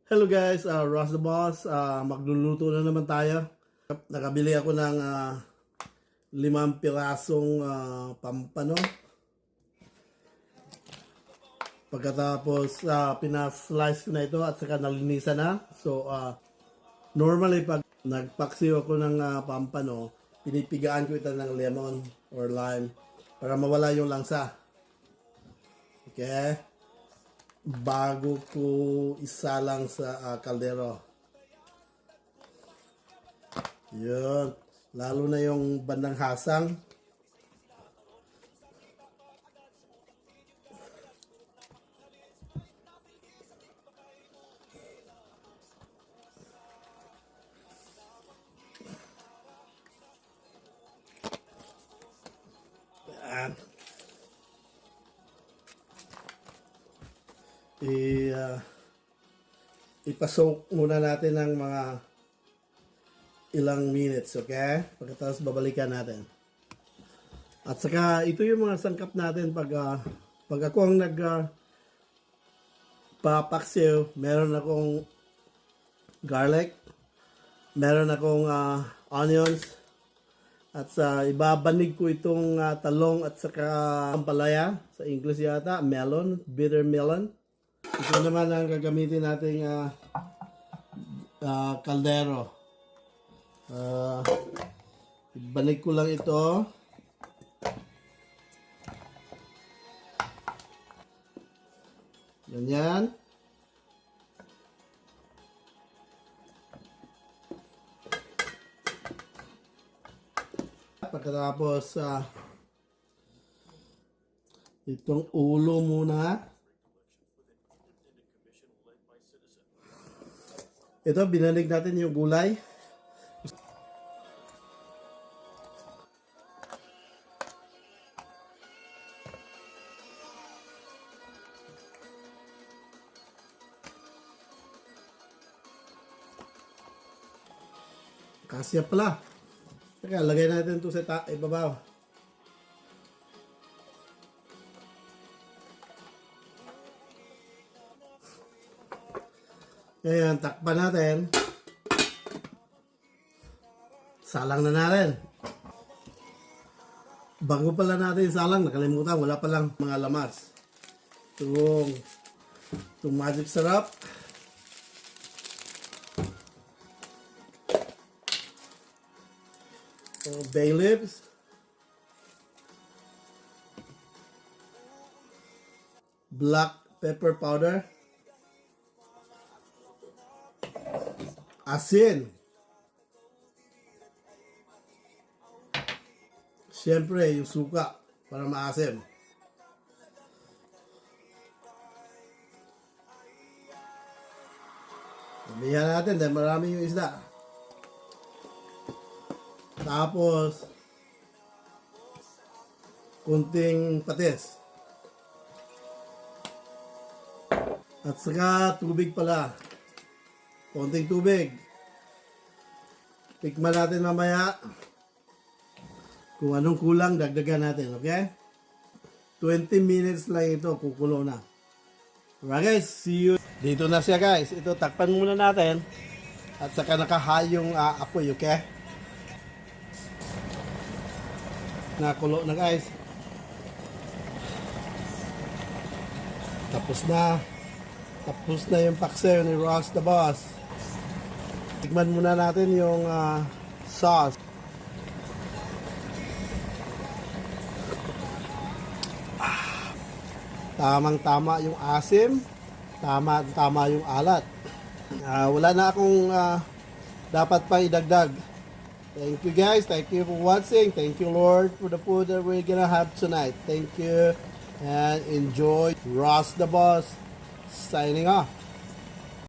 Hello guys, Ross the Boss. Magluluto na naman tayo. Nakabili ako ng 5 pirasong pampano. Pagkatapos pinaslice ko na ito at saka nalinisan na. So normally pag nagpaksiw ako ng pampano, pinipigaan ko ito ng lemon or lime para mawala yung langsa. Okay? Bago ko isalang sa kaldero. Yun. Lalo na yung bandang hasang. Yan. Ipasok muna natin ng mga ilang minutes, okay? Pagkatapos babalikan natin. At saka ito yung mga sangkap natin pag ako ang papaksiw, meron akong garlic, meron akong onions, at ibabanig ko itong talong at saka ampalaya, sa English yata, melon, bitter melon. Ito naman ang gagamitin nating kaldero. Ibanig ko lang ito. Ganyan. Pagkatapos itong ulo muna. Ito, binalig natin yung gulay. Kasya pala. Teka, lagay natin ito sa ibabaw. Ngayon, takpan natin. Salang na natin. Bago pala natin salang, nakalimutan, wala palang mga lamas. Itong magic sarap. Bay leaves. Black pepper powder. Asin. Siyempre, yung suka para maasim. Sabihan natin dahil marami yung isda. Tapos, kunting patis. At saka tubig pala. Konting tubig. Tikman natin mamaya. Kung anong kulang, dagdagan natin, okay? 20 minutes lang ito, kukulo na. Alright guys, see you. Dito na siya guys. Ito, takpan muna natin. At saka nakahay yung apoy, okay? Nakulo na guys. Tapos na. Tapos na yung paksiw ni Ross the Boss. Tikman muna natin yung sauce. Tamang-tama yung asim. Tama yung alat. Wala na akong dapat pa idagdag. Thank you guys. Thank you for watching. Thank you Lord for the food that we're gonna have tonight. Thank you. And enjoy. Ross the Boss signing off.